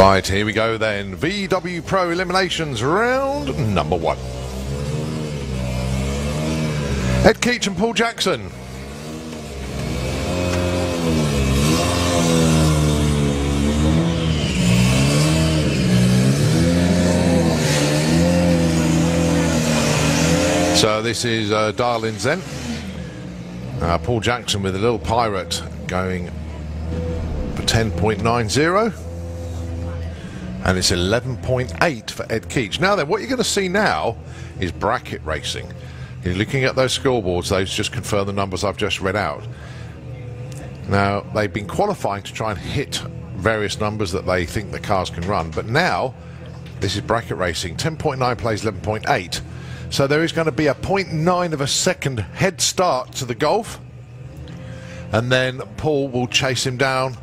Right, here we go then. VW Pro Eliminations round number 1. Ed Keach and Paul Jackson. So this is dial-in Zen. Paul Jackson with a little pirate going for 10.90. And it's 11.8 for Ed Keach. Now then, what you're going to see now is bracket racing. You're looking at those scoreboards. Those just confirm the numbers I've just read out. Now, they've been qualifying to try and hit various numbers that they think the cars can run. But now, this is bracket racing. 10.9 plays 11.8. So there is going to be a 0.9 of a second head start to the Golf. And then Paul will chase him down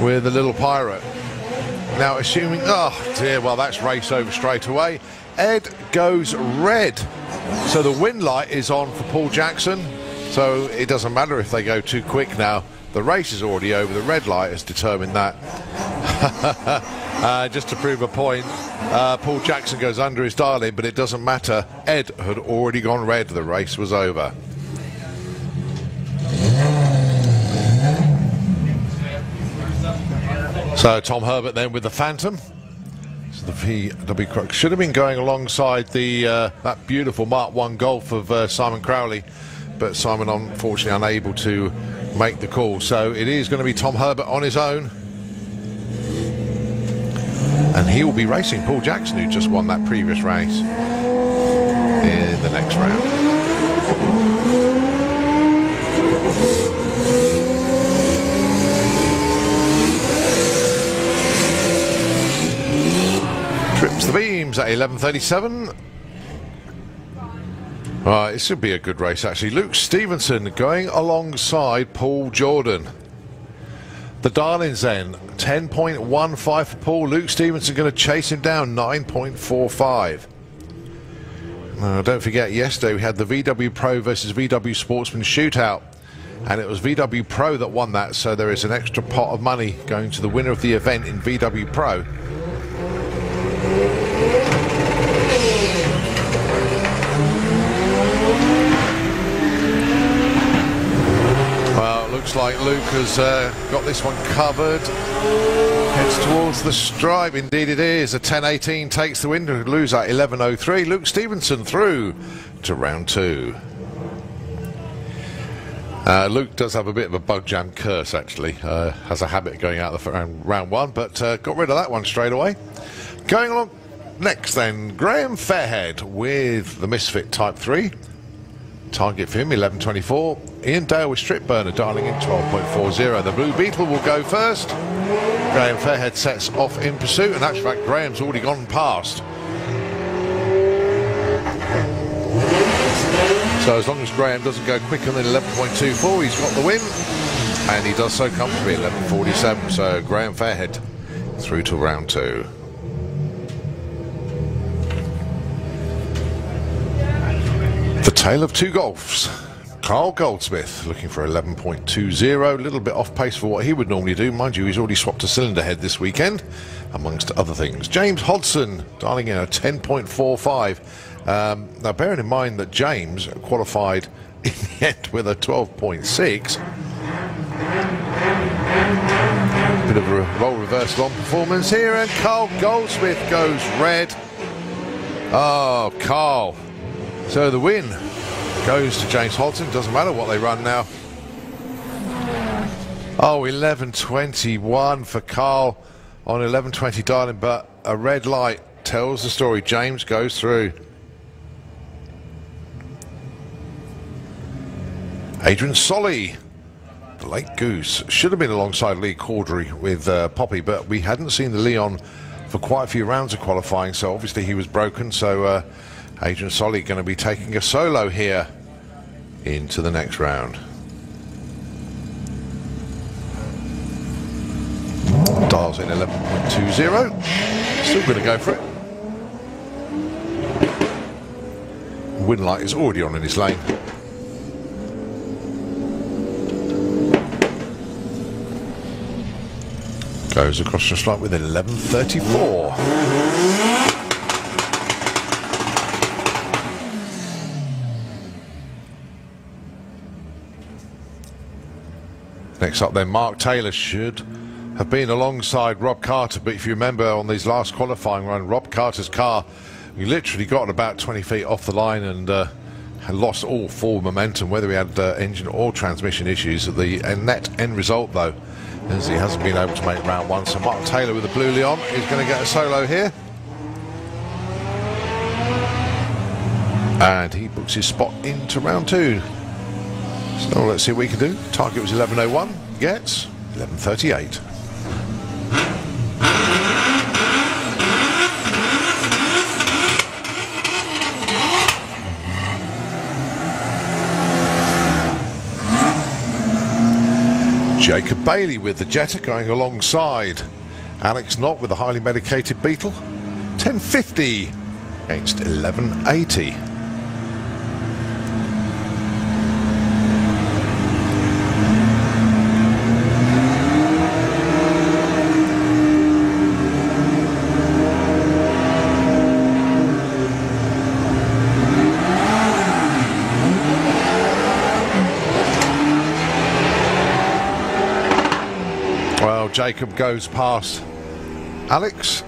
with a little pirate. Now assuming, oh dear, well that's race over straight away. Ed goes red. So the win light is on for Paul Jackson. So it doesn't matter if they go too quick now. The race is already over. The red light has determined that. Just to prove a point, Paul Jackson goes under his dial-in, but it doesn't matter. Ed had already gone red. The race was over. So Tom Herbert then with the Phantom. So the VW should have been going alongside the that beautiful Mark 1 Golf of Simon Crowley, but Simon unfortunately unable to make the call. So it is going to be Tom Herbert on his own. And he will be racing Paul Jackson, who just won that previous race, in the next round. Trips the beams at 11.37. Right, this should be a good race actually. Luke Stevenson going alongside Paul Jordan. The dial-ins then, 10.15 for Paul. Luke Stevenson going to chase him down, 9.45. Don't forget, yesterday we had the VW Pro versus VW Sportsman shootout, and it was VW Pro that won that, so there is an extra pot of money going to the winner of the event in VW Pro. Looks like Luke has got this one covered. Heads towards the stripe. Indeed it is. A 10.18 takes the win to lose at 11.03. Luke Stevenson through to round 2. Luke does have a bit of a bug jam curse actually. Has a habit of going out the round 1, but got rid of that one straight away. Going along next then, Graham Fairhead with the Misfit Type 3. Target for him, 11.24. Ian Dale with Strip Burner dialing in 12.40. The Blue Beetle will go first. Graham Fairhead sets off in pursuit, and in actual fact Graham's already gone past. So as long as Graham doesn't go quicker than 11.24, he's got the win, and he does so comfortably, 11.47. So Graham Fairhead through to round 2. The tale of two Golfs. Carl Goldsmith looking for 11.20, a little bit off pace for what he would normally do. Mind you, he's already swapped a cylinder head this weekend, amongst other things. James Hodson dialing in a 10.45. Now bearing in mind that James qualified in the end with a 12.6. Bit of a role reversal on performance here, and Carl Goldsmith goes red. Oh, Carl. So the win goes to James Hodson. Doesn't matter what they run now. Oh, 11.21 for Carl on 11.20 dialing, but a red light tells the story. James goes through. Adrian Solly, the late Goose, should have been alongside Lee Caudry with Poppy, but we hadn't seen the Leon for quite a few rounds of qualifying, so obviously he was broken. So Adrian Solly going to be taking a solo here into the next round. Dials in 11.20. Still going to go for it. Win light is already on in his lane. Goes across the stripe with 11.34. Next up then, Mark Taylor should have been alongside Rob Carter, but if you remember on these last qualifying run, Rob Carter's car, he literally got about 20 feet off the line and had lost all forward momentum, whether he had engine or transmission issues. The net end result though, as he hasn't been able to make round one. So Mark Taylor with the blue Leon is going to get a solo here. And he books his spot into round two. So let's see what we can do. Target was 11.01, gets 11.38. Jacob Bailey with the Jetta going alongside Alex Knott with the highly medicated Beetle. 10.50 against 11.80. Well, Jacob goes past Alex.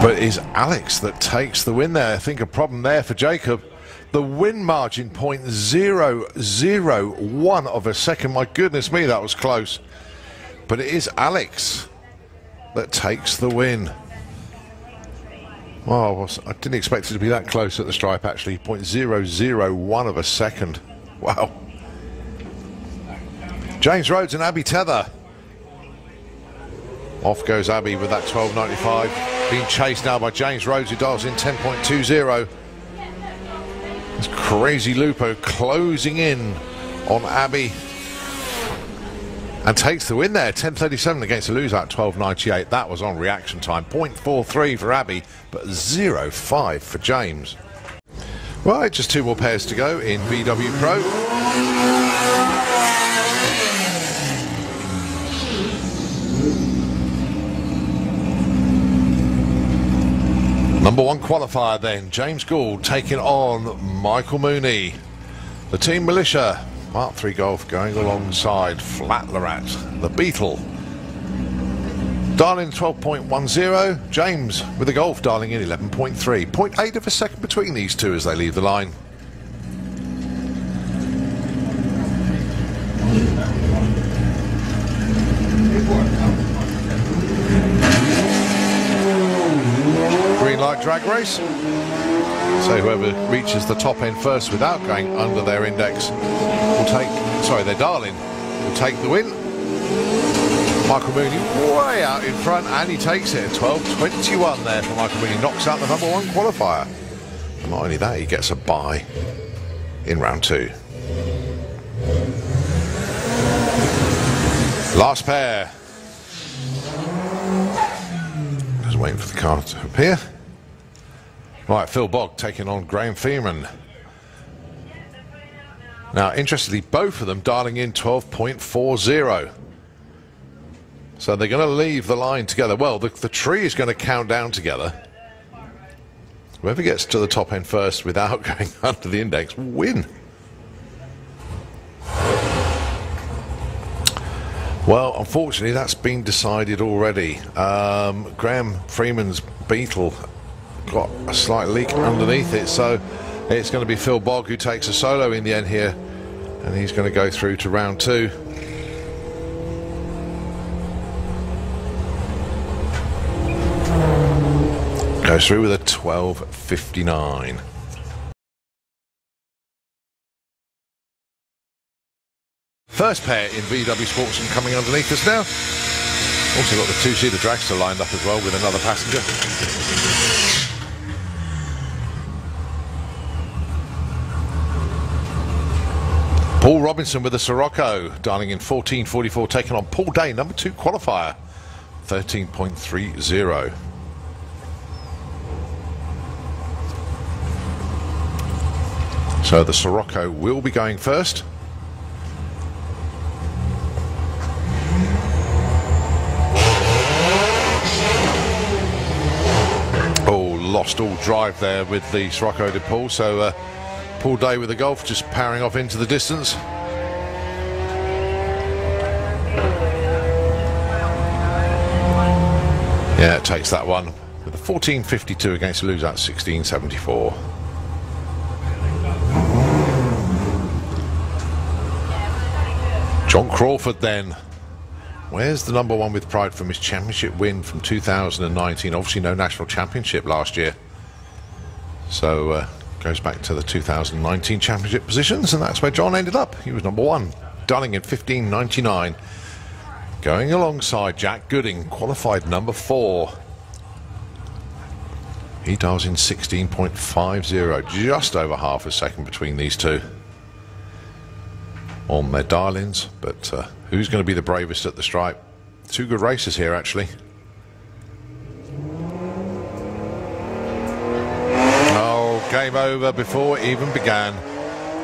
But it's Alex that takes the win there. I think a problem there for Jacob. The win margin 0.001 of a second. My goodness me, that was close. But it is Alex that takes the win. Well, I didn't expect it to be that close at the stripe, actually. 0.001 of a second. Wow. James Rhodes and Abby Tether. Off goes Abby with that 12.95. Being chased now by James Rhodes, who dials in 10.20. This crazy Lupo closing in on Abby. And takes the win there, 10.37 against a loser at 12.98. That was on reaction time. 0.43 for Abby, but 0.5 for James. Right, just two more pairs to go in VW Pro. Number one qualifier then, James Gould taking on Michael Mooney. The Team Militia, Mark 3 Golf going alongside Flatlerat, the Beetle. Dialing 12.10, James with the Golf dialing in 11.3. 0.8 of a second between these two as they leave the line. Light drag race, so whoever reaches the top end first without going under their index will take, sorry, their darling will take the win. Michael Mooney way out in front, and he takes it at 12.21 there for Michael Mooney. Knocks out the number one qualifier. And not only that, he gets a bye in round two. Last pair. Just waiting for the car to appear. Right, Phil Bogg taking on Graham Freeman. Now, interestingly, both of them dialing in 12.40. So they're going to leave the line together. Well, the tree is going to count down together. Whoever gets to the top end first without going under the index will win. Well, unfortunately, that's been decided already. Graham Freeman's Beetle got a slight leak underneath it, so it's going to be Phil Bogg who takes a solo in the end here, and he's going to go through to round two. Goes through with a 12.59. First pair in VW Sportsman coming underneath us now. Also got the two-seater dragster lined up as well with another passenger. Paul Robinson with the Sirocco, dialing in 14.44, taking on Paul Day, number two qualifier, 13.30. So the Sirocco will be going first. lost all drive there with the Sirocco de Paul, so Paul Day with the golf just powering off into the distance. Yeah, it takes that one with a 14.52 against Lou's at 16.74. John Crawford then. Where's the number one with pride from his championship win from 2019? Obviously no national championship last year. So goes back to the 2019 championship positions, and that's where John ended up. He was number one, Dunning in 15.99. Going alongside Jack Gooding, qualified number 4. He dials in 16.50, just over half a second between these two on their dial-ins, but who's going to be the bravest at the stripe? Two good races here, actually. Oh, game over before it even began.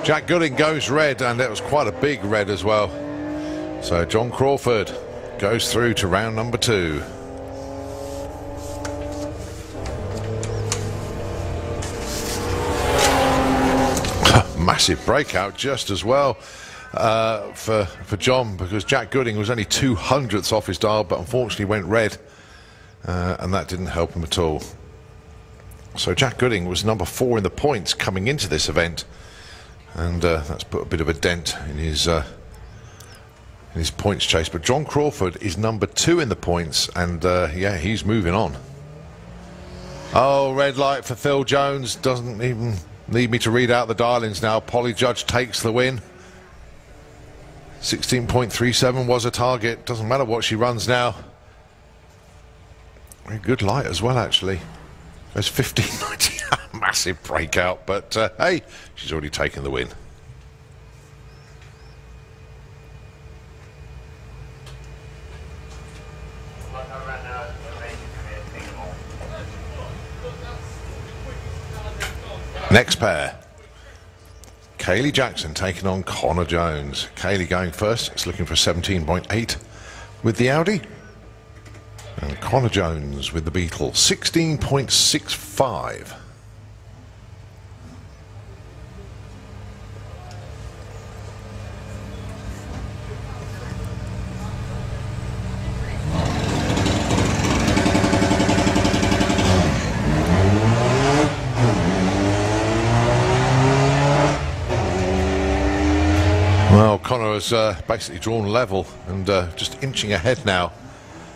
Jack Gooding goes red, and it was quite a big red as well. So John Crawford goes through to round number 2. Massive breakout just as well for John, because Jack Gooding was only 200ths off his dial, but unfortunately went red, and that didn't help him at all. So Jack Gooding was number 4 in the points coming into this event, and that's put a bit of a dent in his points chase. But John Crawford is number 2 in the points, and yeah, he's moving on. Oh, red light for Phil Jones. Doesn't even need me to read out the dial-ins now. Polly Judge takes the win. 16.37 was a target. Doesn't matter what she runs now. Very good light as well, actually. Goes 15.90. Massive breakout, but hey, she's already taken the win. Next pair, Kaylee Jackson taking on Connor Jones. Kaylee going first, it's looking for 17.8 with the Audi. And Connor Jones with the Beetle, 16.65. Well, Connor has basically drawn level and just inching ahead now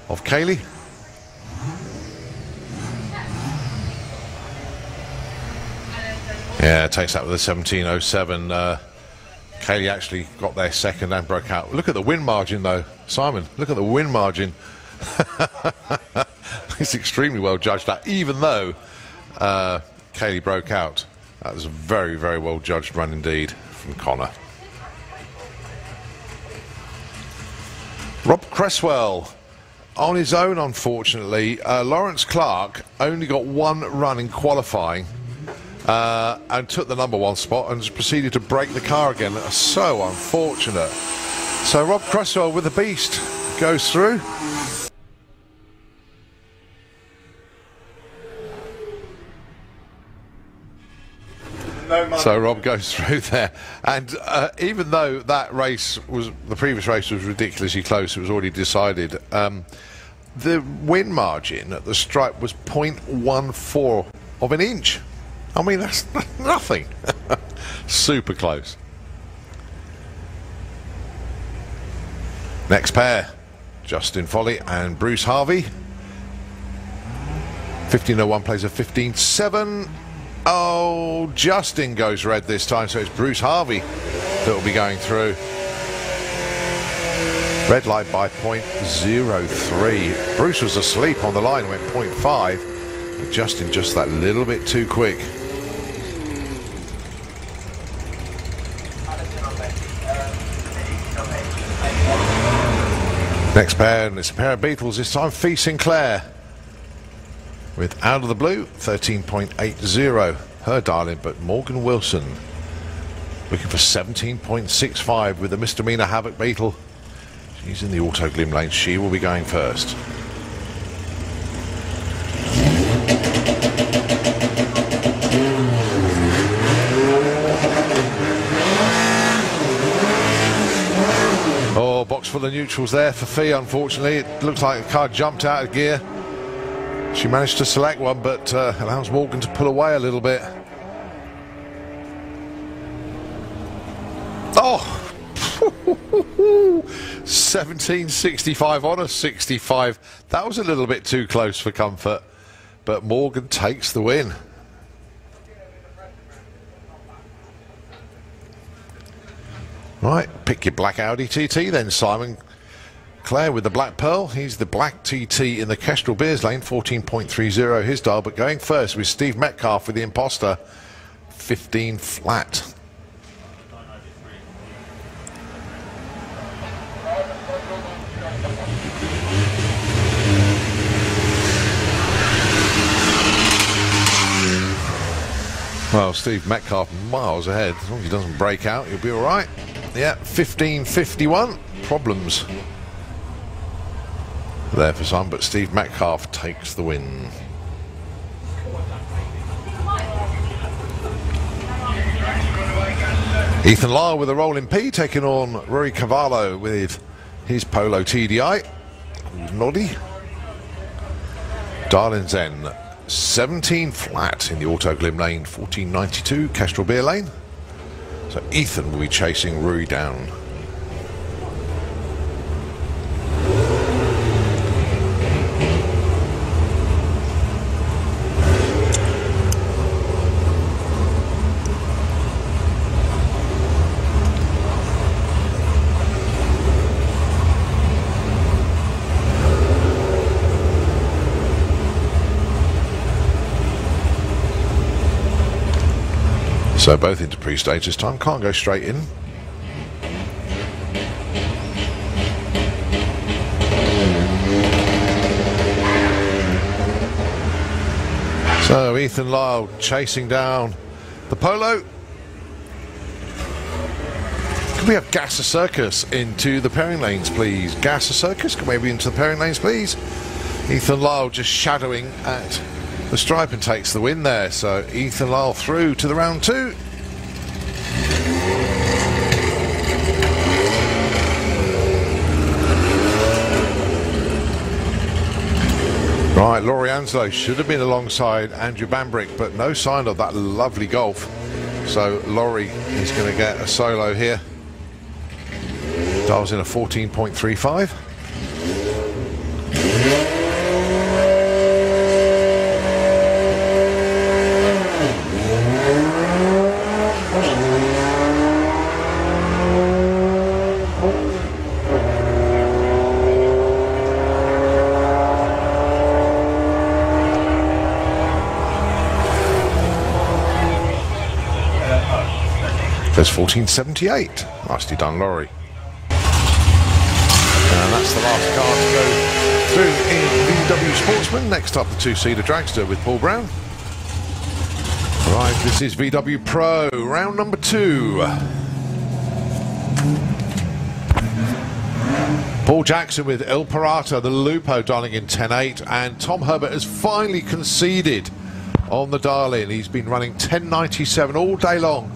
of Kaylee. Yeah, takes that with a 17.07. Kaylee actually got there second and broke out. Look at the win margin though, Simon. Look at the win margin. It's extremely well judged that, even though Kaylee broke out. That was a very, very well judged run indeed from Connor. Rob Cresswell on his own, unfortunately. Lawrence Clark only got one run in qualifying and took the number 1 spot and just proceeded to break the car again. So unfortunate. So Rob Cresswell with the beast goes through. So Rob goes through there, and even though that race was, the previous race was ridiculously close, it was already decided, the win margin at the stripe was 0.14 of an inch. I mean, that's nothing. Super close. Next pair, Justin Foley and Bruce Harvey. 15.01 plays a 15.7. Oh, Justin goes red this time, so it's Bruce Harvey that will be going through. Red light by 0.03. Bruce was asleep on the line, went 0.5. But Justin just that little bit too quick. Next pair, and it's a pair of Beatles, this time Fee Sinclair. With Out of the Blue, 13.80, her darling, but Morgan Wilson looking for 17.65 with the misdemeanor Havoc Beetle. She's in the auto glim lane, she will be going first. full of neutrals there for Fee, unfortunately. It looks like the car jumped out of gear. She managed to select one, but allows Morgan to pull away a little bit. Oh! 1765 on a 65. That was a little bit too close for comfort, but Morgan takes the win. Right, pick your black Audi TT then, Simon Clare with the black pearl. He's the black TT in the Kestrel Beers lane, 14.30 his dial, but going first with Steve Metcalf with the Imposter, 15 flat. Well, Steve Metcalf miles ahead. As long as he doesn't break out, he'll be all right. Yeah, 15.51. Problems there for some, but Steve Metcalf takes the win. Ethan Lyle with a rolling P, taking on Rory Cavallo with his Polo TDI. Noddy. Darling's End, 17 flat in the Auto Glim lane, 1492 Kestrel Beer lane. So Ethan will be chasing Rory down. So both into pre-stage this time, can't go straight in. So Ethan Lyle chasing down the Polo. Can we have Gasser Circus into the pairing lanes, please? Gasser Circus, can we be into the pairing lanes, please? Ethan Lyle just shadowing at the stripe and takes the win there. So Ethan Lyle through to the round two. Right, Laurie Anslow should have been alongside Andrew Bambrick, but no sign of that lovely Golf. So Laurie is going to get a solo here. Dials in a 14.35. There's 1478. Nicely done, Laurie. And that's the last car to go through in VW Sportsman. Next up, the two-seater dragster with Paul Brown. Right, this is VW Pro, round number 2. Paul Jackson with Il Parata, the Lupo dialing in 10.8, and Tom Herbert has finally conceded on the dial-in. He's been running 10.97 all day long,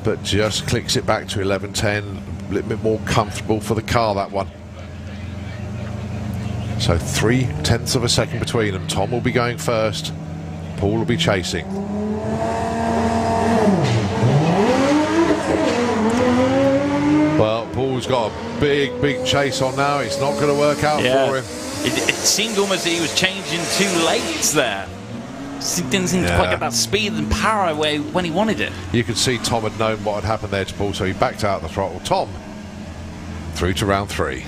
but just clicks it back to 11.10, a little bit more comfortable for the car, that one. So 0.3 of a second between them. Tom will be going first, Paul will be chasing. Well, Paul's got a big chase on now. It's not going to work out for him. It seemed almost that he was changing too late there. Didn't seem to quite get that speed and power away when he wanted it. You could see Tom had known what had happened there to Paul, so he backed out the throttle. Tom through to round 3.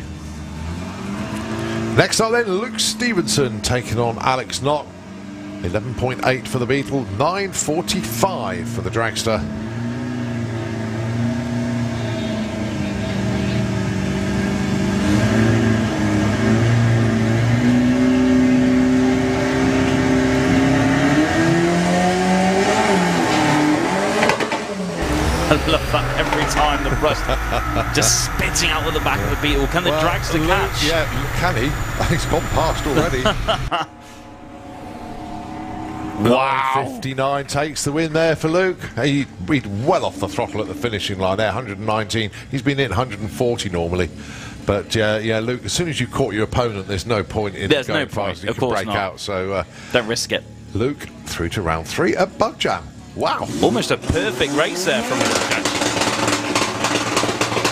Next up then, Luke Stevenson taking on Alex Knott. 11.8 for the Beetle, 9.45 for the dragster. I love that every time the rust just spitting out with the back of the Beetle. Can the dragster catch? Yeah, can he? He's gone past already. Wow. 59 takes the win there for Luke. He'd well off the throttle at the finishing line there, 119. He's been in 140 normally. But yeah, Luke, as soon as you caught your opponent, there's no point in There's going no point, fast. You of can course break not. out. So Don't risk it. Luke through to round 3 at Bug Jam. Wow. Almost a perfect race there from him.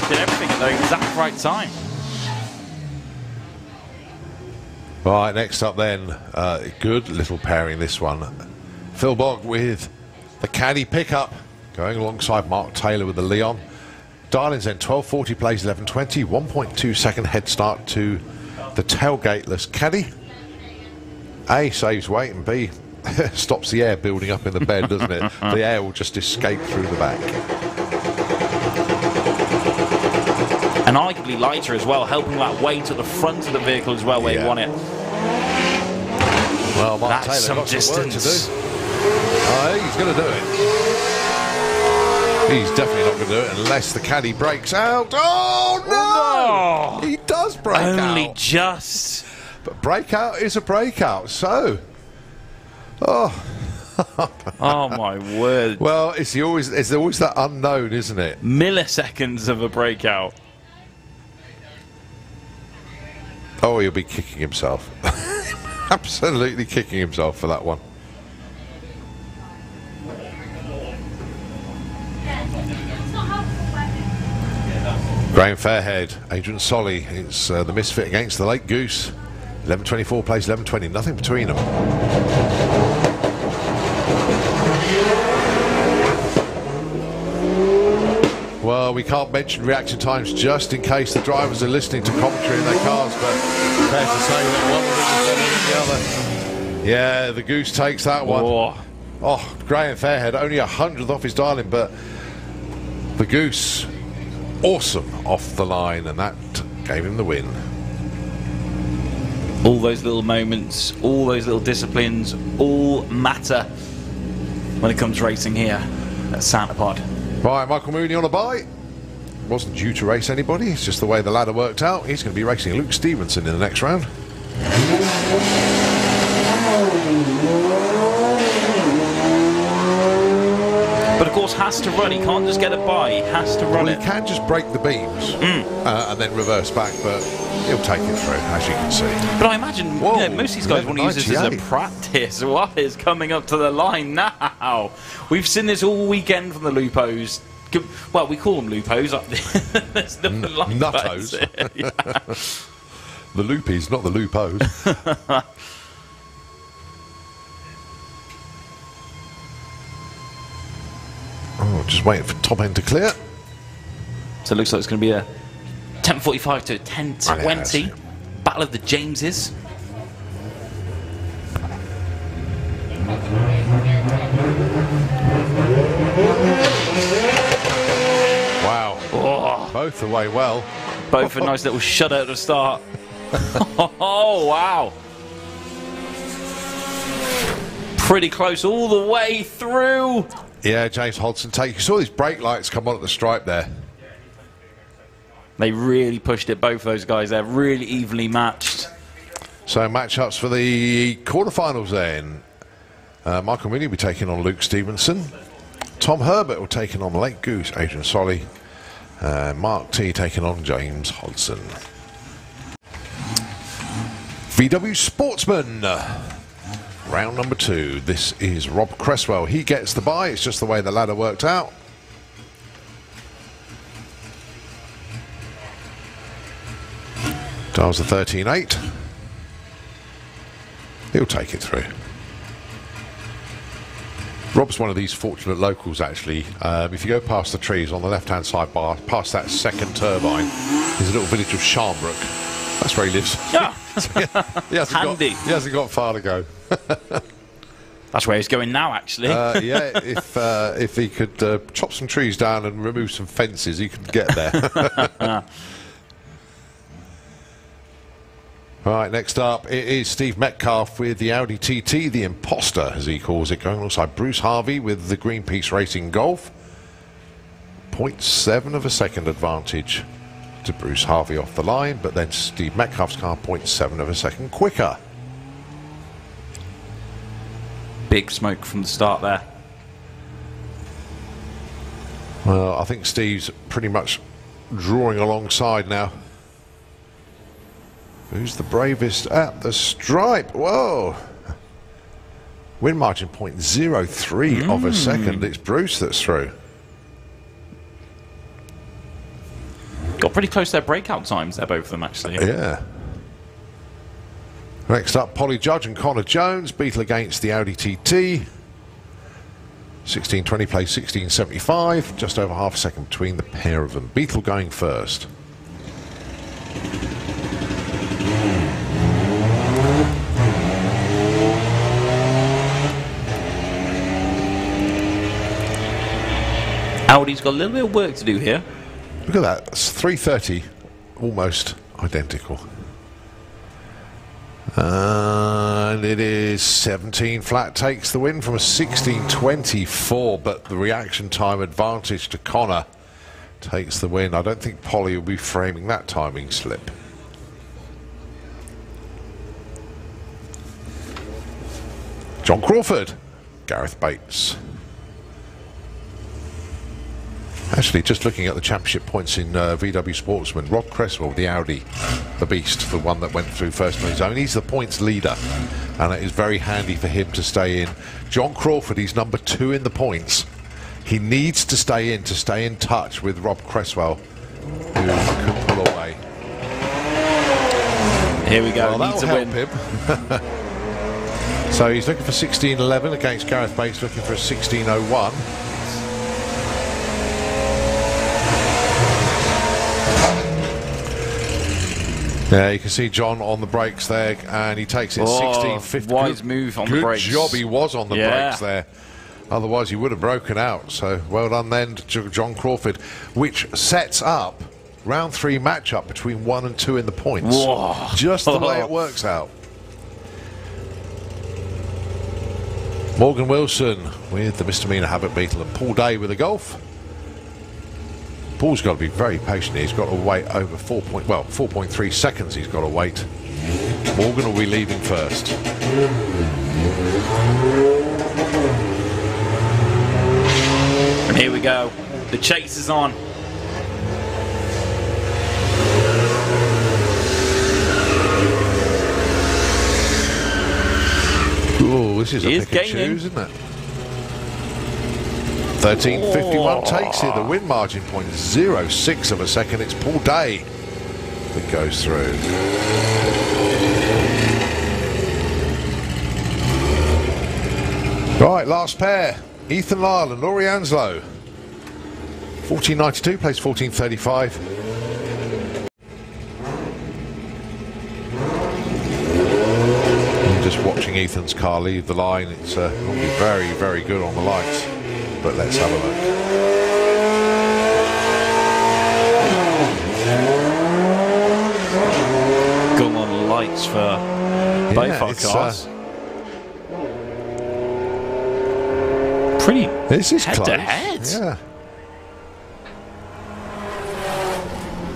Did everything at the exact right time. Right, next up then, good little pairing this one. Phil Bogg with the caddy pickup, going alongside Mark Taylor with the Leon. Darling's then 12:40 plays 11:20, 1.2 second head start to the tailgateless caddy. A, saves weight, and B, stops the air building up in the bed, doesn't it? The air will just escape through the back. And arguably lighter as well, helping that weight at the front of the vehicle as well where you want it. Well, Mark That's Taylor got some work to distance. do. He's going to do it. He's definitely not going to do it unless the caddy breaks out. Oh, no! No! He does break out. Only just. But breakout is a breakout, so... Oh. Oh, my word. Well, it's always that unknown, isn't it? Milliseconds of a breakout. Oh, he'll be kicking himself. Absolutely kicking himself for that one. Graham Fairhead, Adrian Solly. It's the misfit against the Late Goose. 11:24 plays 11:20. Nothing between them. Well, we can't mention reaction times just in case the drivers are listening to commentary in their cars, but fair to say that one of them is better than the other. Yeah, the Goose takes that one. Whoa. Oh, Graham Fairhead, only 100th off his Darling, but the Goose, awesome off the line, and that gave him the win. All those little moments, all those little disciplines, all matter when it comes to racing here at Santa Pod. Right, Michael Mooney on a bye. Wasn't due to race anybody, it's just the way the ladder worked out. He's going to be racing Luke Stevenson in the next round. But of course has to run, he can't just get a bye, he has to run Well, it. he can just break the beams and then reverse back, but he'll take it through, as you can see. But I imagine most of these guys want to use this as a 11.98. practice. What is coming up to the line now? We've seen this all weekend from the Lupos. Well, we call them Lupos. There's nothing like Nuttos. that. Yeah. The Loopies, not the Lupos. Oh, just waiting for top end to clear. So it looks like it's going to be a 10:45 to 10:20 Yeah, Battle of the Jameses. Wow. Oh, Both away well. both a nice little shutter at the start. Oh, wow. Pretty close all the way through. Yeah, James Hodgson take. You saw these brake lights come on at the stripe there. They really pushed it, both those guys. They're really evenly matched. So matchups for the quarterfinals then. Michael Mooney will be taking on Luke Stevenson. Tom Herbert will take on Late Goose, Adrian Solly. Mark T taking on James Hodgson. VW Sportsman. Round number 2. This is Rob Cresswell. He gets the bye. It's just the way the ladder worked out. Dials a 13.8. He'll take it through. Rob's one of these fortunate locals, actually. If you go past the trees on the left-hand side bar, past that second turbine, there's a little village of Sharnbrook. That's where he lives. Yeah. he hasn't got far to go. That's where he's going now, actually. Yeah, if he could chop some trees down and remove some fences, he could get there. Right, next up it is Steve Metcalf with the Audi TT, the Imposter, as he calls it, going alongside Bruce Harvey with the Greenpeace Racing Golf. 0.7 of a second advantage to Bruce Harvey off the line, but then Steve Metcalf's car 0.7 of a second quicker. Big smoke from the start there. Well, I think Steve's pretty much drawing alongside now. Who's the bravest at the stripe? Whoa! Win margin 0.03 of a second. It's Bruce that's through. Got pretty close to their breakout times there, both of them, actually. Yeah. Next up, Polly Judge and Connor Jones. Beetle against the Audi TT. 1620 plays 1675. Just over half a second between the pair of them. Beetle going first. Audi's got a little bit of work to do here. Look at that. It's 330. Almost identical. And it is 17 flat takes the win from a 16.24, but the reaction time advantage to Connor takes the win. I don't think Polly will be framing that timing slip. John Crawford, Gareth Bates. Actually, just looking at the championship points in VW Sportsman, Rob Cresswell, the Audi, the beast, the one that went through first on his own, he's the points leader, and it is very handy for him to stay in. John Crawford, he's number 2 in the points. He needs to stay in touch with Rob Cresswell, who could pull away. Here we go, Well, needs a that'll win. help him. So he's looking for 16.11 against Gareth Bates, looking for a 16.01. Yeah, you can see John on the brakes there, and he takes it 16.50. Wise move on the brakes. Good job he was on the brakes there. Otherwise, he would have broken out. So, well done then to John Crawford, which sets up round 3 matchup between 1 and 2 in the points. Whoa. Just the way it works out. Morgan Wilson with the misdemeanor Habit Beetle and Paul Day with the Golf. Paul's got to be very patient. He's got to wait over 4.3 seconds. He's got to wait. Morgan will be leaving first. And here we go. The chase is on. Oh, this is a pick and choose, isn't it? 13.51 takes it. The win margin 0.06 of a second. It's Paul Day that goes through. Right, last pair. Ethan Lyle and Laurie Anslow. 14.92 plays 14.35. Just watching Ethan's car leave the line. It's normally very, very good on the lights. But let's have a look. Good on lights for both our cars. Pretty this is head close. To head. Yeah.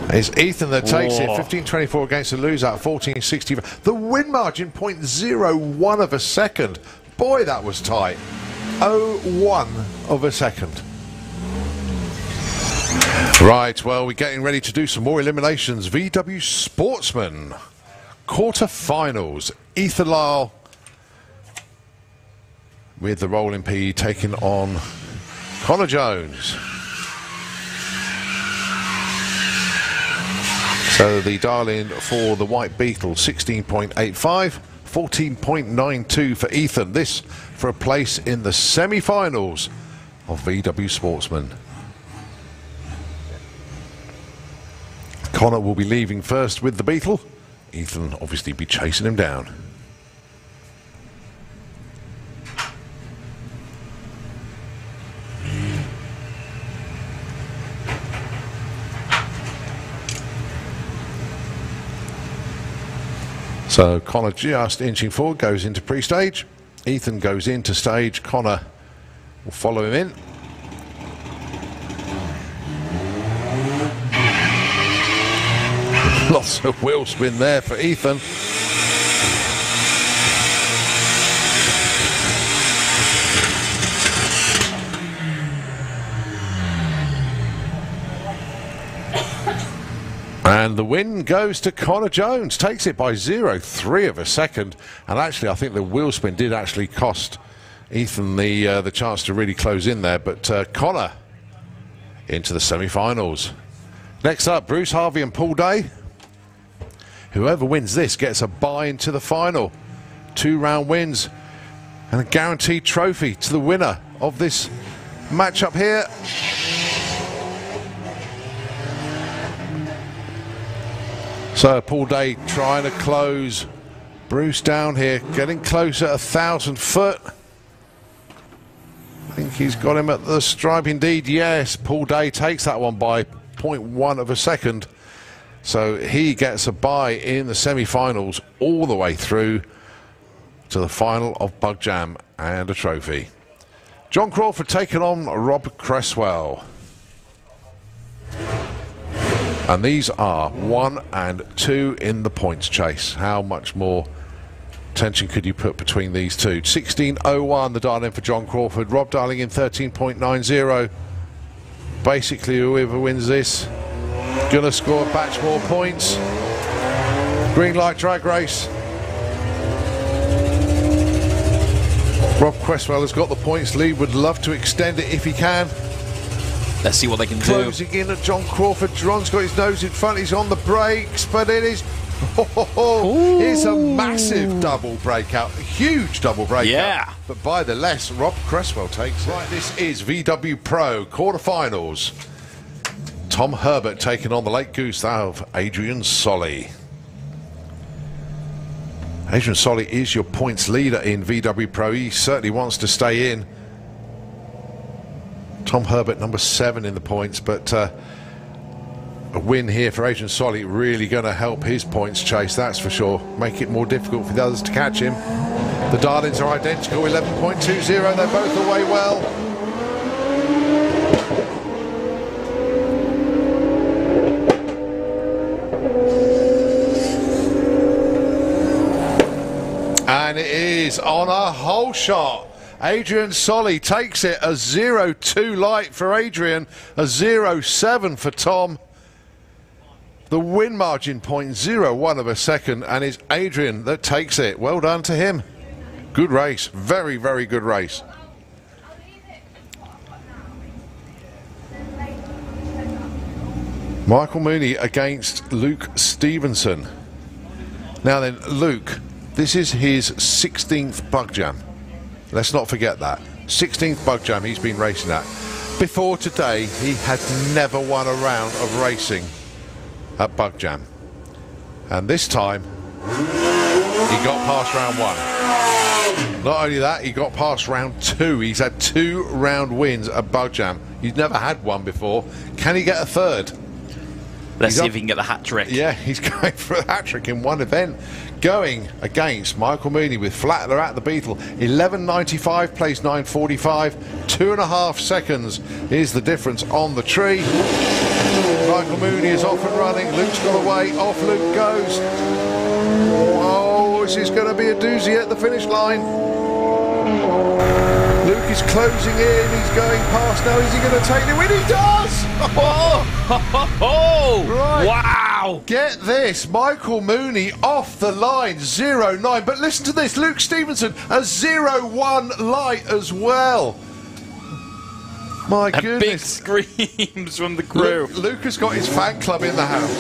It's Ethan that takes it. 15.24 against the loser at 14.65. The win margin 0.01 of a second. Boy, that was tight. 0.01 of a second. Right, well, we're getting ready to do some more eliminations. VW Sportsman quarter-finals. Ethan Lyle with the rolling P taking on Connor Jones. So the dial-in for the White Beetle, 16.85, 14.92 for Ethan. This for a place in the semi-finals of VW Sportsman. Connor will be leaving first with the Beetle. Ethan obviously be chasing him down. So Connor just inching forward, goes into pre-stage. Ethan goes into stage. Connor will follow him in. Lots of wheel spin there for Ethan. And the win goes to Connor Jones. Takes it by 0.3 of a second. And actually, I think the wheel spin did actually cost Ethan the chance to really close in there. But Connor into the semi-finals. Next up, Bruce Harvey and Paul Day. Whoever wins this gets a bye into the final. 2-round wins and a guaranteed trophy to the winner of this matchup here. So Paul Day trying to close Bruce down here, getting close at 1,000 foot. I think he's got him at the stripe indeed. Yes, Paul Day takes that one by 0.1 of a second. So he gets a bye in the semi-finals all the way through to the final of Bug Jam and a trophy. John Crawford taking on Rob Cresswell. And these are 1 and 2 in the points chase. How much more tension could you put between these two? 16.01 the dial in for John Crawford. Rob dialing in 13.90. Basically, whoever wins this gonna score a batch more points. Green light drag race. Rob Cresswell has got the points lead. Would love to extend it if he can. Let's see what they can do. Closing in at John Crawford. John's got his nose in front. He's on the brakes, but it is. It's a massive double breakout. A huge double breakout. Yeah. But by the less, Rob Cresswell takes it. Right, this is VW Pro quarterfinals. Tom Herbert taking on the late goose of Adrian Solly. Adrian Solly is your points leader in VW Pro. He certainly wants to stay in. Tom Herbert number 7 in the points, but a win here for Adrian Solly really going to help his points chase, that's for sure. Make it more difficult for the others to catch him. The Darlings are identical, 11.20. They're both away well. And it is on a hole shot. Adrian Solly takes it. A 0.2 light for Adrian, a 0.7 for Tom. The win margin 0.01 of a second, and it's Adrian that takes it. Well done to him. Good race. Very, very good race. Michael Mooney against Luke Stevenson. Now then, Luke, this is his 16th Bug Jam. Let's not forget that. 16th Bug Jam he's been racing at. Before today, he had never won a round of racing at Bug Jam. And this time, he got past round 1. Not only that, he got past round 2. He's had 2 round wins at Bug Jam. He's never had one before. Can he get a third? Let's see if he can get the hat-trick. Yeah, he's going for a hat-trick in one event. Going against Michael Mooney with Flatler at the Beetle. 11.95 plays 9.45. 2.5 seconds is the difference on the tree. Michael Mooney is off and running. Luke's got away. Off Luke goes. Oh, this is going to be a doozy at the finish line. Luke is closing in. He's going past now. Is he going to take the win? He does! Right. Wow! Get this. Michael Mooney off the line. 0.9. But listen to this. Luke Stevenson, a 0.1 light as well. My goodness. Big screams from the crew. Luke has got his fan club in the house.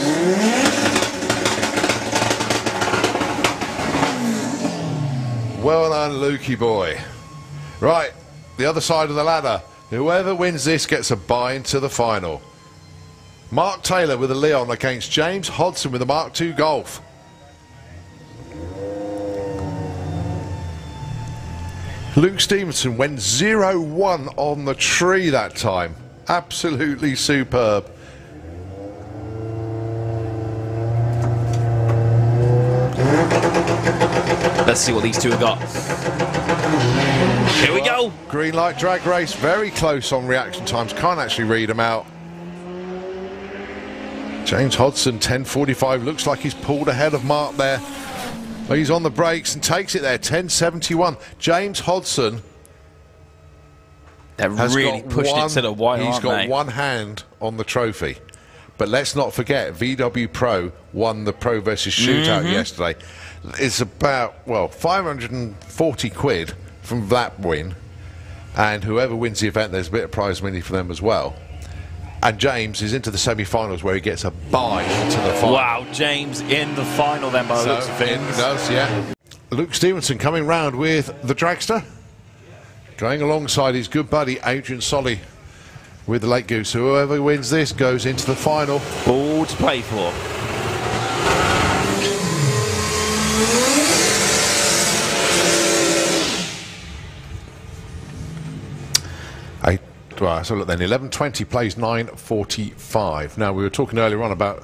Well done, Lukey boy. Right, the other side of the ladder. Whoever wins this gets a bye into the final. Mark Taylor with a Leon against James Hodson with a Mark II Golf. Luke Stevenson went 0-1 on the tree that time. Absolutely superb. Let's see what these two have got. Here we go. Green light drag race, very close on reaction times. Can't actually read them out. James Hodson, 10.45. Looks like he's pulled ahead of Mark there. He's on the brakes and takes it there, 10.71. James Hodson. They're really pushing it to the wire, He's aren't got they? one hand on the trophy. But let's not forget, VW Pro won the Pro versus Shootout yesterday. It's about, well, 540 quid from that win. And whoever wins the event, there's a bit of prize money for them as well. And James is into the semi-finals where he gets a bye into the final. Wow, James in the final then by the looks of things. It does, yeah. Luke Stevenson coming round with the dragster. Going alongside his good buddy, Adrian Solly, with the Late Goose. Whoever wins this goes into the final. All to play for. Right, so look then, 11.20 plays 9.45. Now, we were talking earlier on about,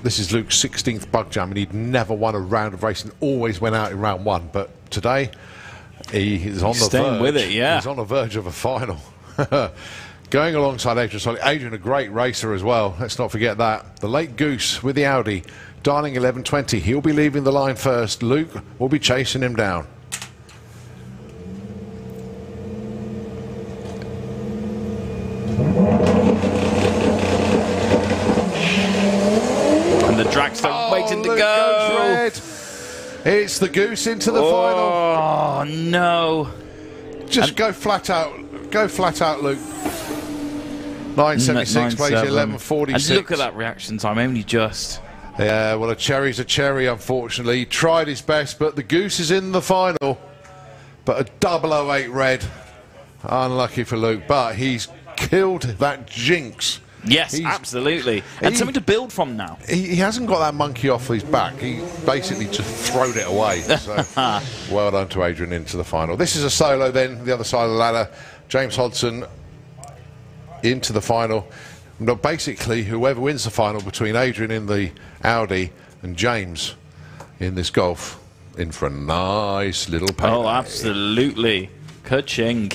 this is Luke's 16th bug jam, and he'd never won a round of racing, always went out in round one. But today, he is on the verge. With it, yeah. He's on the verge of a final. Going alongside Adrian Solly. Adrian, a great racer as well. Let's not forget that. The Late Goose with the Audi, darling 11.20. He'll be leaving the line first. Luke will be chasing him down. And the dragster waiting to go. It's the Goose into the final. Oh, no. Just go flat out. Go flat out, Luke. 9.76 plays 11.46. And look at that reaction time, only just. Yeah, well, a cherry's a cherry, unfortunately. He tried his best, but the Goose is in the final. But a 008 red. Unlucky for Luke, but he's killed that jinx. Yes, absolutely. And something to build from now. He hasn't got that monkey off his back. He basically just thrown it away. So well done to Adrian into the final. This is a solo then, the other side of the ladder. James Hodson into the final. No, basically, whoever wins the final between Adrian in the Audi and James in this Golf, in for a nice little payday. Oh, absolutely. Ka-ching.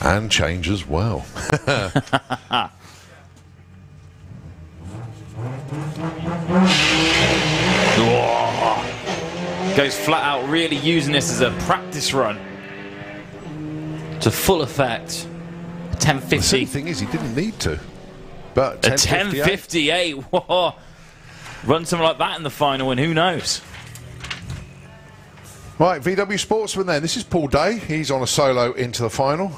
And change as well. Goes flat out, really using this as a practice run. To full effect. 10.50. The silly thing is, he didn't need to. But 10.58. Whoa. Run something like that in the final, and who knows? Right, VW Sportsman then. This is Paul Day. He's on a solo into the final.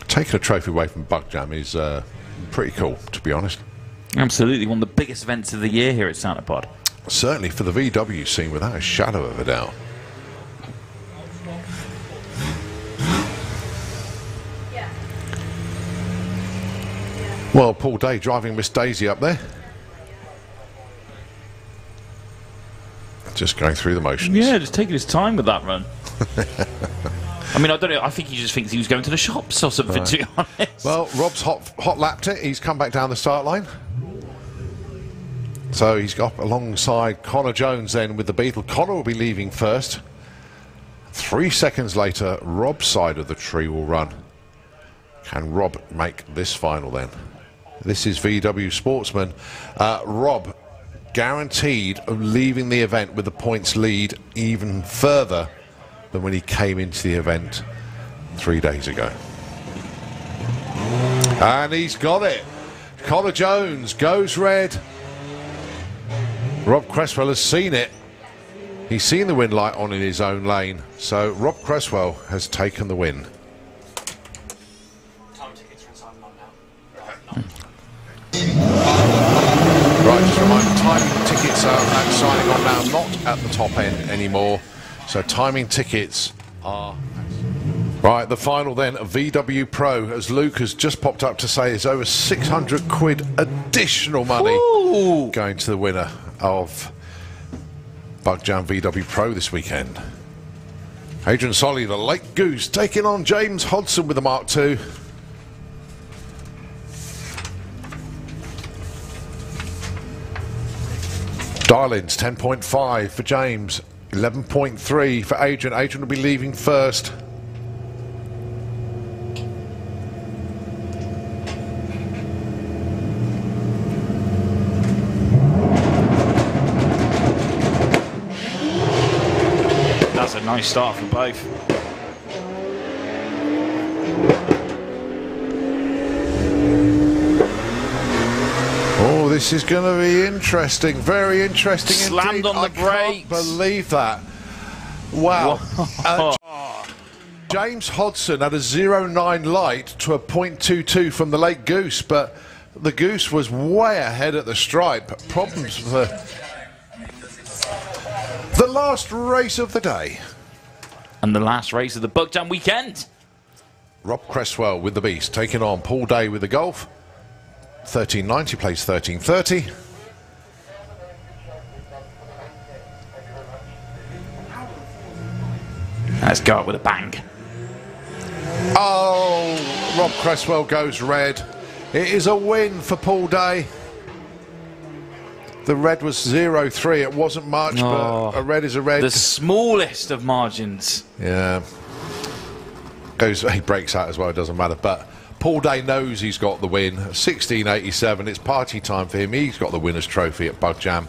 Taking a trophy away from Bug Jam is pretty cool, to be honest. Absolutely, one of the biggest events of the year here at Santa Pod. Certainly for the VW scene, without a shadow of a doubt. Well, Paul Day driving Miss Daisy up there. Just going through the motions. Yeah, just taking his time with that run. I mean, I don't know. I think he just thinks he was going to the shops or something, to be honest. Well, Rob's hot lapped it. He's come back down the start line. So he's got alongside Connor Jones then with the Beetle. Connor will be leaving first. 3 seconds later, Rob's side of the tree will run. Can Rob make this final then? This is VW Sportsman. Rob guaranteed of leaving the event with the points lead even further than when he came into the event 3 days ago. And he's got it. Connor Jones goes red. Rob Cresswell has seen it. He's seen the win light on in his own lane. So Rob Cresswell has taken the win. Right, just a reminder, timing tickets are signing on now, not at the top end anymore. So timing tickets are... Right, the final then, a VW Pro, as Luke has just popped up to say is over 600 quid additional money going to the winner of Bug Jam VW Pro this weekend. Adrian Solly, the Late Goose, taking on James Hodson with the Mark II. Dial-ins, 10.5 for James, 11.3 for Adrian. Adrian will be leaving first. That's a nice start for both. This is going to be interesting, very interesting. Slammed indeed. on the brakes. I can't believe that. Wow. James Hodson had a 0.9 light to a 0.22 from the late Goose, but the Goose was way ahead at the stripe. Problems for the last race of the day. And the last race of the Buckjam weekend. Rob Cresswell with the Beast, taking on Paul Day with the Golf. 1390 plays 1330. Let's go up with a bang. Oh, Rob Cresswell goes red. It is a win for Paul Day. The red was 0.3. It wasn't much, but a red is a red. The smallest of margins. Yeah. He breaks out as well, it doesn't matter. But Paul Day knows he's got the win. 1687, it's party time for him. He's got the winner's trophy at Buckjam.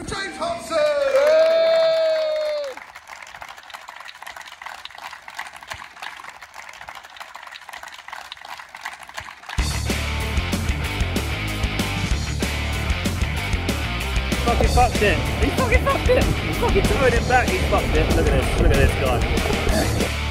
James Hodson! Fucking fucked it. He fucking fucked it. He's fucking throwing it back. He's fucked it. Look at this. Look at this guy.